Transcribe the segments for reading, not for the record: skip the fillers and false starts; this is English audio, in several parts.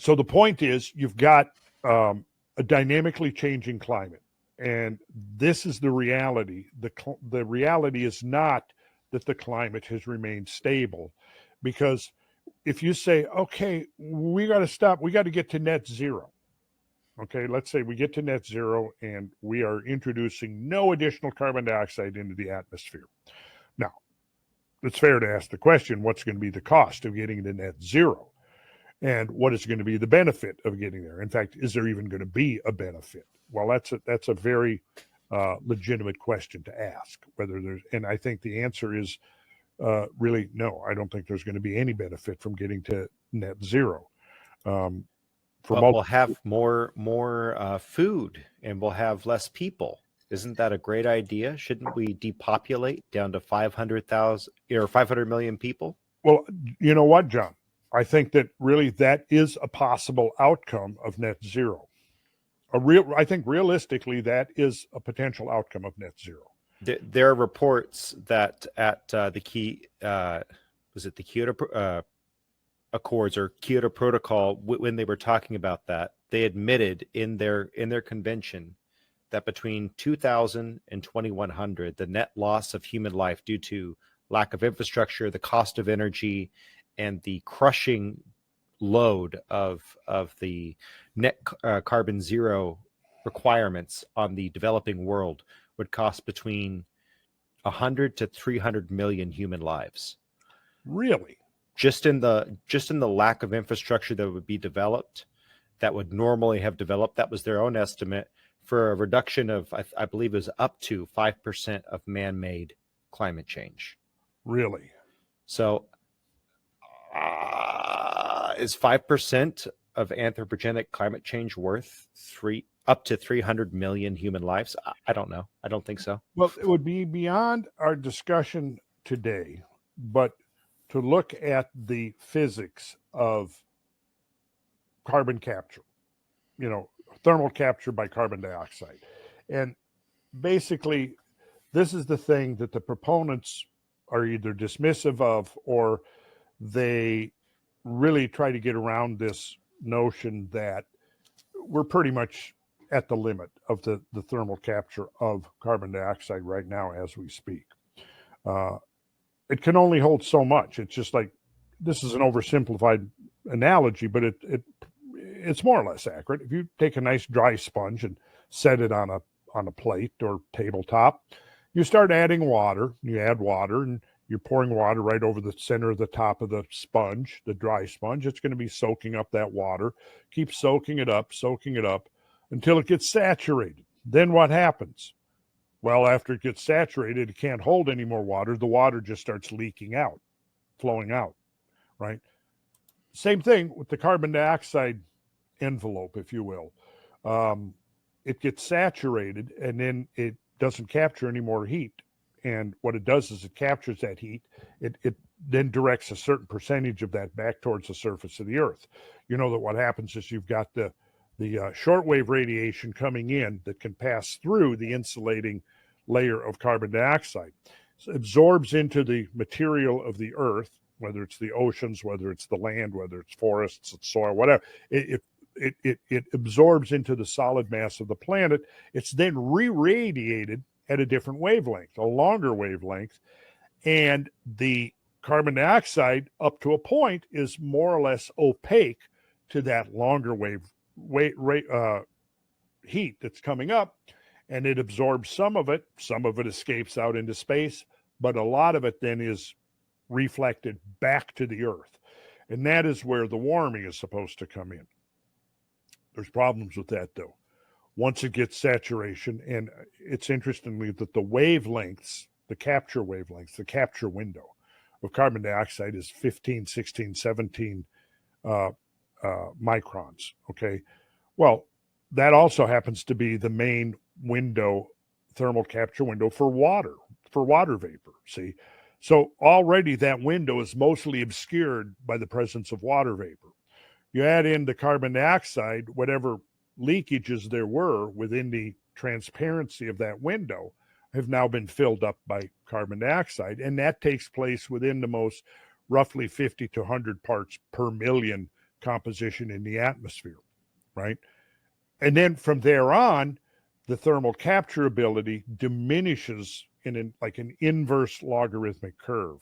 So the point is, you've got a dynamically changing climate, and this is the reality. The reality is not that the climate has remained stable, because if you say, okay, we got to stop, we got to get to net zero. Okay, let's say we get to net zero and we are introducing no additional carbon dioxide into the atmosphere. Now, it's fair to ask the question, what's going to be the cost of getting to net zero? And what is going to be the benefit of getting there? In fact, is there even going to be a benefit? Well, that's a very legitimate question to ask. And I think the answer is really no. I don't think there's going to be any benefit from getting to net zero. We'll have more food, and we'll have less people. Isn't that a great idea? Shouldn't we depopulate down to 500,000 or 500 million people? Well, you know what, John? I think that really that is a possible outcome of net zero. I think realistically that is a potential outcome of net zero. There are reports that at the Kyoto Accords or Kyoto Protocol, when they were talking about that, they admitted in their convention that between 2000 and 2100, the net loss of human life due to lack of infrastructure, the cost of energy, and the crushing load of the net carbon zero requirements on the developing world would cost between 100 to 300 million human lives. Really? Just in the lack of infrastructure that would be developed, that would normally have developed. That was their own estimate for a reduction of, I believe it was up to 5% of man-made climate change. Really? So is 5% of anthropogenic climate change worth up to 300 million human lives? I don't know. I don't think so. Well, it would be beyond our discussion today, but to look at the physics of carbon capture, thermal capture by carbon dioxide. And basically, this is the thing that the proponents are either dismissive of, or they really try to get around this notion that we're pretty much at the limit of the thermal capture of carbon dioxide right now as we speak. It can only hold so much. It's just like, this is an oversimplified analogy, but it's more or less accurate. If you take a nice dry sponge and set it on a plate or tabletop, you start adding water. You add water, and you're pouring water right over the center of the top of the sponge, the dry sponge. It's going to be soaking up that water. Keep soaking it up until it gets saturated. Then what happens? Well, after it gets saturated, it can't hold any more water. The water just starts leaking out, flowing out, right? Same thing with the carbon dioxide envelope, if you will. It gets saturated, and then it doesn't capture any more heat. And what it does is it captures that heat. It then directs a certain percentage of that back towards the surface of the earth. You know that what happens is you've got the shortwave radiation coming in that can pass through the insulating layer of carbon dioxide. So it absorbs into the material of the earth, whether it's the oceans, whether it's the land, whether it's forests, it's soil, whatever. It absorbs into the solid mass of the planet. It's then re-radiated at a different wavelength, a longer wavelength, and the carbon dioxide up to a point is more or less opaque to that longer heat that's coming up, and it absorbs some of it escapes out into space, but a lot of it then is reflected back to the earth, and that is where the warming is supposed to come in. There's problems with that though. Once it gets saturation, and it's interestingly that the wavelengths, the capture wavelengths, the capture window of carbon dioxide is 15, 16, 17 microns, okay? Well, that also happens to be the main window, thermal capture window for water vapor, see? So already that window is mostly obscured by the presence of water vapor. You add in the carbon dioxide, whatever leakages there were within the transparency of that window have now been filled up by carbon dioxide, and that takes place within the most roughly 50 to 100 parts per million composition in the atmosphere, right? And then from there on, the thermal capture ability diminishes like an inverse logarithmic curve.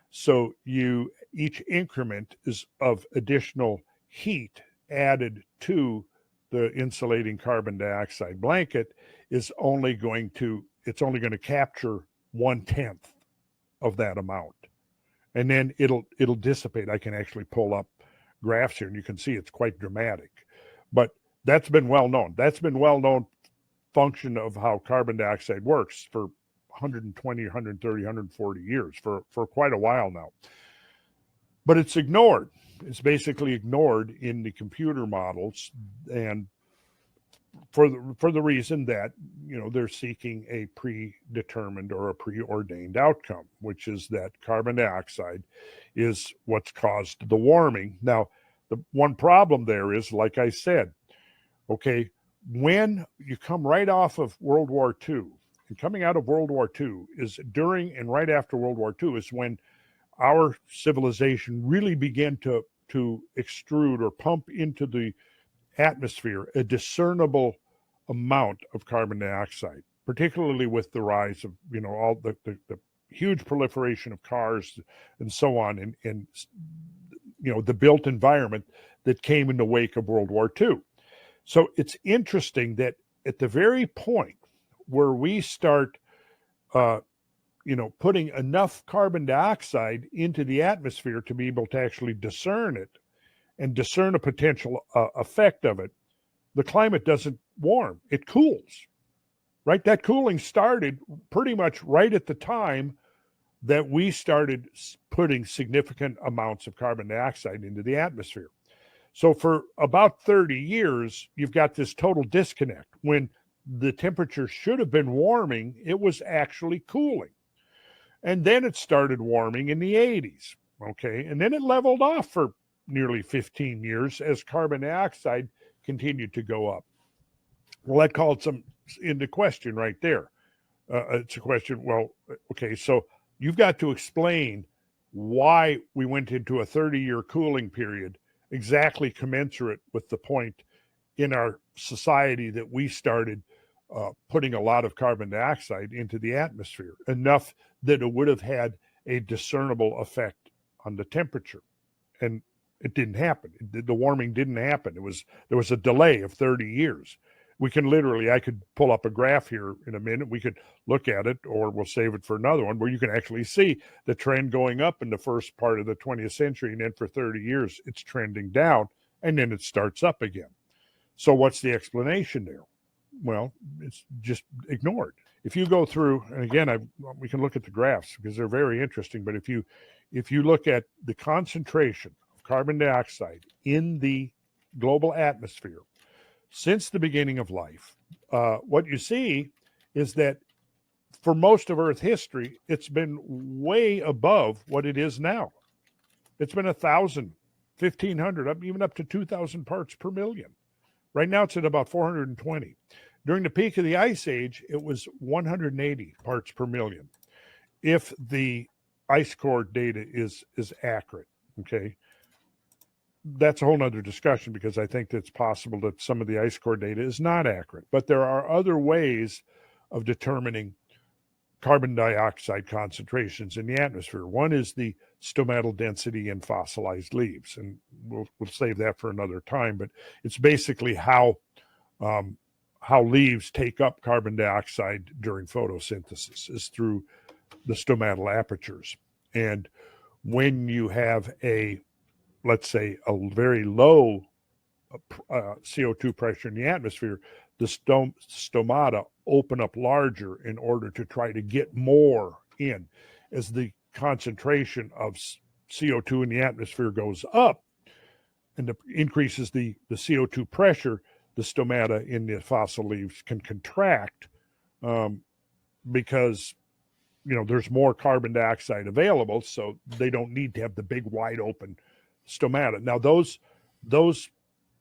So each increment is of additional heat added to the insulating carbon dioxide blanket is only going to capture 1/10 of that amount, and then it'll dissipate. I can actually pull up graphs here, and you can see it's quite dramatic. But that's been well known. That's been well known function of how carbon dioxide works for 120, 130, 140 years, for quite a while now. But it's ignored. It's basically ignored in the computer models, and for the reason that they're seeking a predetermined or a preordained outcome, which is that carbon dioxide is what's caused the warming. Now, the one problem there is, like I said, okay, when you come right off of World War II, and coming out of World War II is during and right after World War II is when our civilization really began to extrude or pump into the atmosphere a discernible amount of carbon dioxide, particularly with the rise of all the huge proliferation of cars and so on, and the built environment that came in the wake of World War II. So it's interesting that at the very point where we start putting enough carbon dioxide into the atmosphere to be able to actually discern it and discern a potential effect of it, the climate doesn't warm. It cools, right? That cooling started pretty much right at the time that we started putting significant amounts of carbon dioxide into the atmosphere. So for about 30 years, you've got this total disconnect. When the temperature should have been warming, it was actually cooling. And then it started warming in the 80s, okay? And then it leveled off for nearly 15 years as carbon dioxide continued to go up. Well, that called some into question right there. It's a question, well, okay, so you've got to explain why we went into a 30-year cooling period exactly commensurate with the point in our society that we started putting a lot of carbon dioxide into the atmosphere, enough that it would have had a discernible effect on the temperature. And it didn't happen. The warming didn't happen. There was a delay of 30 years. I could pull up a graph here in a minute. We could look at it, or we'll save it for another one, where you can actually see the trend going up in the first part of the 20th century. And then for 30 years, it's trending down, and then it starts up again. So what's the explanation there? Well, it's just ignored. If you go through, and again, we can look at the graphs because they're very interesting, but if you look at the concentration of carbon dioxide in the global atmosphere since the beginning of life, what you see is that for most of Earth history, it's been way above what it is now. It's been 1,000, 1,500, even up to 2,000 parts per million. Right now, it's at about 420. During the peak of the Ice Age, it was 180 parts per million. If the ice core data is accurate, okay? That's a whole nother discussion, because I think it's possible that some of the ice core data is not accurate. But there are other ways of determining carbon dioxide concentrations in the atmosphere. One is the stomatal density in fossilized leaves, and we'll save that for another time. But it's basically how leaves take up carbon dioxide during photosynthesis is through the stomatal apertures. And when you have let's say a very low CO2 pressure in the atmosphere, the stomata open up larger in order to try to get more in. As the concentration of CO2 in the atmosphere goes up and increases the CO2 pressure, the stomata in the fossil leaves can contract because there's more carbon dioxide available, so they don't need to have the big wide open stomata. Now those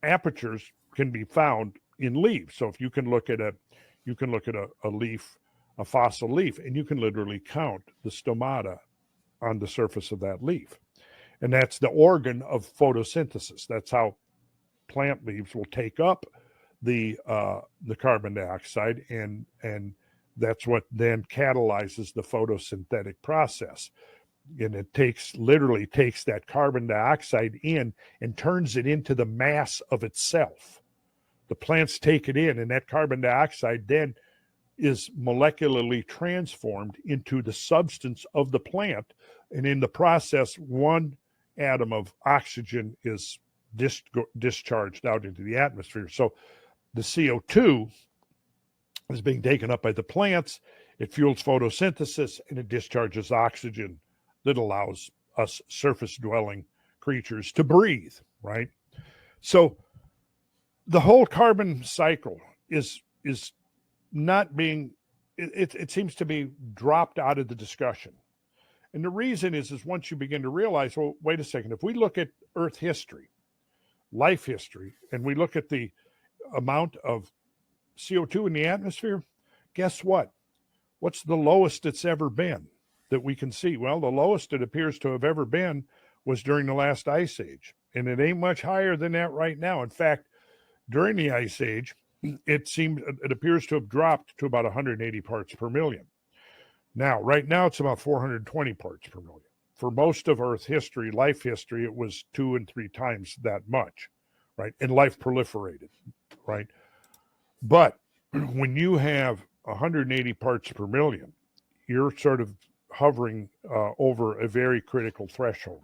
apertures can be found in leaves. So if you can look at a leaf, a fossil leaf, and you can literally count the stomata on the surface of that leaf. And that's the organ of photosynthesis. That's how plant leaves will take up the carbon dioxide, and that's what then catalyzes the photosynthetic process. And it literally takes that carbon dioxide in and turns it into the mass of itself. The plants take it in, and that carbon dioxide then is molecularly transformed into the substance of the plant. And in the process, one atom of oxygen is discharged out into the atmosphere. So the CO2 is being taken up by the plants. It fuels photosynthesis, and it discharges oxygen that allows us surface-dwelling creatures to breathe, right? So the whole carbon cycle is not being, it seems to be dropped out of the discussion. And the reason is once you begin to realize, well, wait a second, if we look at Earth history, life history, and we look at the amount of CO2 in the atmosphere, guess what? What's the lowest it's ever been that we can see? Well, the lowest it appears to have ever been was during the last ice age. And it ain't much higher than that right now. In fact, during the ice age, it appears to have dropped to about 180 parts per million. Now, right now, it's about 420 parts per million. For most of Earth history, life history, it was 2 and 3 times that much, right? And life proliferated, right? But when you have 180 parts per million, you're sort of hovering over a very critical threshold.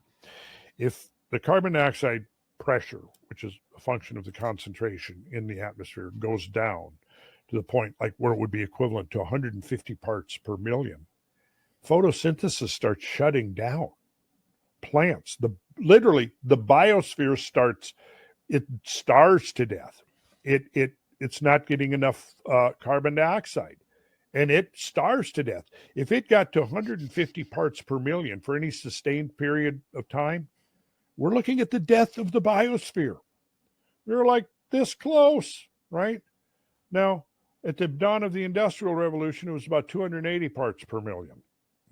If the carbon dioxide pressure, which is a function of the concentration in the atmosphere, goes down to the point like where it would be equivalent to 150 parts per million, photosynthesis starts shutting down. Plants, literally the biosphere starves to death. It's not getting enough carbon dioxide, and it starves to death. If it got to 150 parts per million for any sustained period of time, we're looking at the death of the biosphere. We're like this close, right? Now, at the dawn of the Industrial Revolution, it was about 280 parts per million.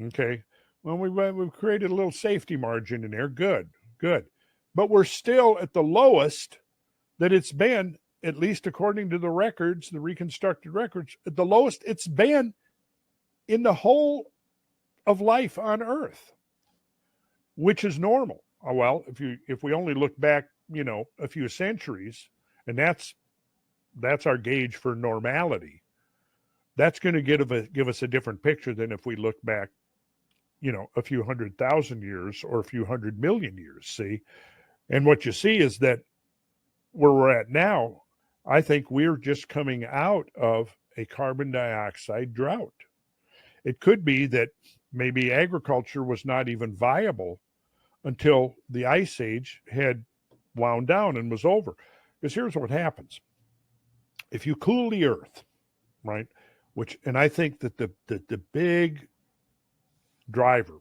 Okay. Well, we've created a little safety margin in there. Good. But we're still at the lowest that it's been, at least according to the records, the reconstructed records, at the lowest it's been in the whole of life on Earth, which is normal. Well, if we only look back, a few centuries, and that's our gauge for normality, that's going to give us a different picture than if we look back, a few 100,000 years or a few 100 million years. See, and what you see is that where we're at now, I think we're just coming out of a carbon dioxide drought. It could be that maybe agriculture was not even viable until the ice age had wound down and was over. Because here's what happens. If you cool the earth, right, and I think that the big driver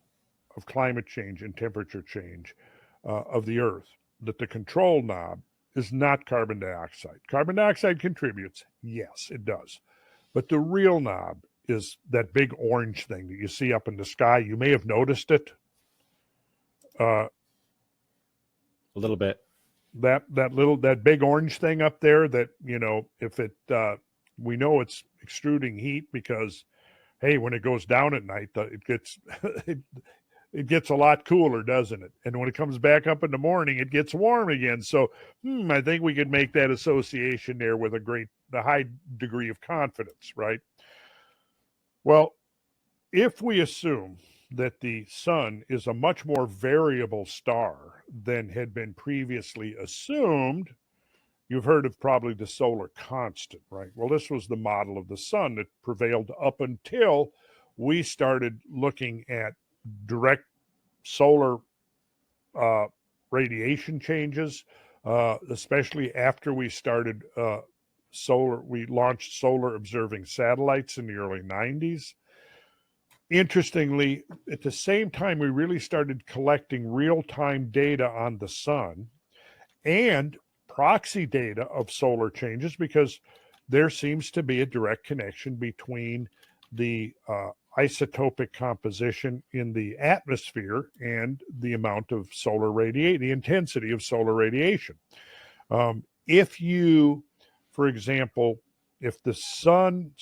of climate change and temperature change of the earth, that the control knob is not carbon dioxide. Carbon dioxide contributes, yes, it does. But the real knob is that big orange thing that you see up in the sky. You may have noticed it. A little bit. That big orange thing up there that, if it, we know it's extruding heat because, hey, when it goes down at night, it gets, it gets a lot cooler, doesn't it? And when it comes back up in the morning, it gets warm again. So I think we could make that association there with a high degree of confidence, right? Well, if we assume that the sun is a much more variable star than had been previously assumed, you've heard of probably the solar constant, right? Well, this was the model of the sun that prevailed up until we started looking at direct solar radiation changes, especially after we started we launched solar observing satellites in the early 90s. Interestingly, at the same time, we really started collecting real-time data on the sun and proxy data of solar changes, because there seems to be a direct connection between the isotopic composition in the atmosphere and the amount of solar radiation, the intensity of solar radiation. If you, for example, if the sun,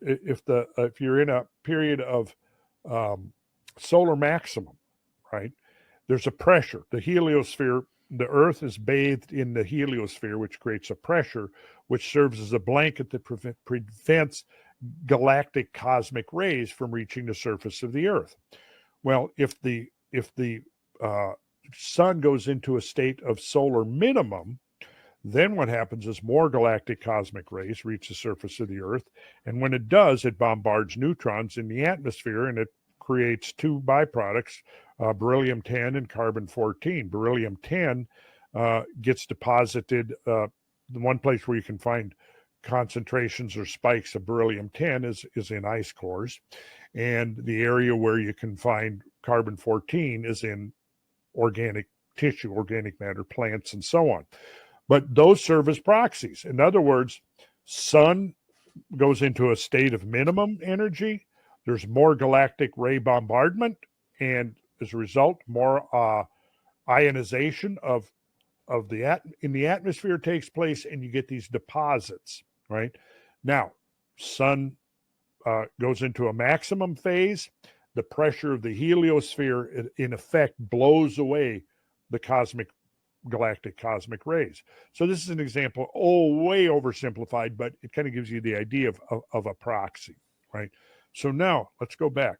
if you're in a period of solar maximum, right? There's a pressure. The heliosphere, the Earth is bathed in the heliosphere, which creates a pressure, which serves as a blanket that prevents galactic cosmic rays from reaching the surface of the Earth. Well, if the sun goes into a state of solar minimum, then what happens is more galactic cosmic rays reach the surface of the Earth, and when it does, it bombards neutrons in the atmosphere, and it creates two byproducts, beryllium-10 and carbon-14. Beryllium-10 gets deposited. The one place where you can find concentrations or spikes of beryllium-10 is in ice cores, and the area where you can find carbon-14 is in organic tissue, organic matter, plants, and so on. But those serve as proxies. In other words, sun goes into a state of minimum energy. There's more galactic ray bombardment, and as a result, more ionization of in the atmosphere takes place, and you get these deposits. Right now, sun goes into a maximum phase. The pressure of the heliosphere, in effect, blows away the galactic cosmic rays. So this is an example, way oversimplified, but it kind of gives you the idea of a proxy, right? So now let's go back.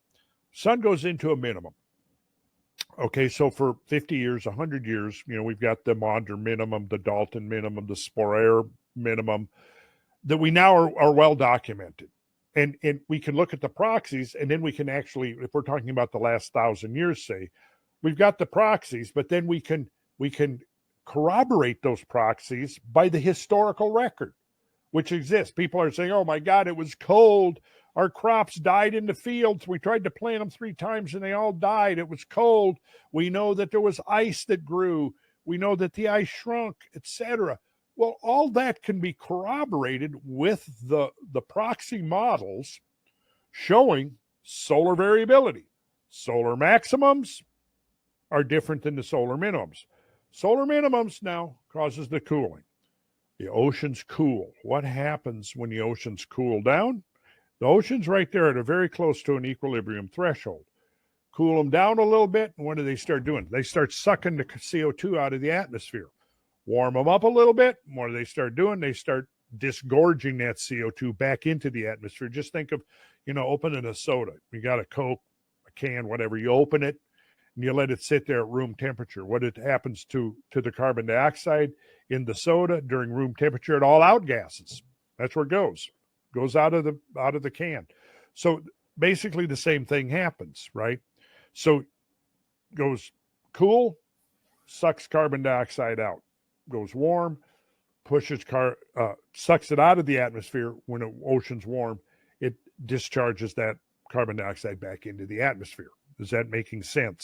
Sun goes into a minimum. Okay, so for 50 years, 100 years, we've got the Maunder minimum, the Dalton minimum, the Sporer minimum, that we now are well documented. And we can look at the proxies, and then we can actually, if we're talking about the last 1,000 years, say, we've got the proxies, but then we can corroborate those proxies by the historical record, which exists. People are saying, oh my God, it was cold. Our crops died in the fields. We tried to plant them 3 times and they all died. It was cold. We know that there was ice that grew. We know that the ice shrunk, etc. Well, all that can be corroborated with the proxy models showing solar variability. Solar maximums are different than the solar minimums. Solar minimums now causes the cooling. The oceans cool. What happens when the oceans cool down? The ocean's right there at a very close to an equilibrium threshold. Cool them down a little bit, and what do they start doing? They start sucking the CO2 out of the atmosphere. Warm them up a little bit, and what do they start doing? They start disgorging that CO2 back into the atmosphere. Just think of, opening a soda. You got a Coke, a can, whatever. You open it, and you let it sit there at room temperature. What it happens to the carbon dioxide in the soda during room temperature, it all outgasses. That's where it goes out of the can. So basically the same thing happens, right? So goes cool, sucks carbon dioxide out. Goes warm, sucks it out of the atmosphere. When the ocean's warm, it discharges that carbon dioxide back into the atmosphere. Is that making sense?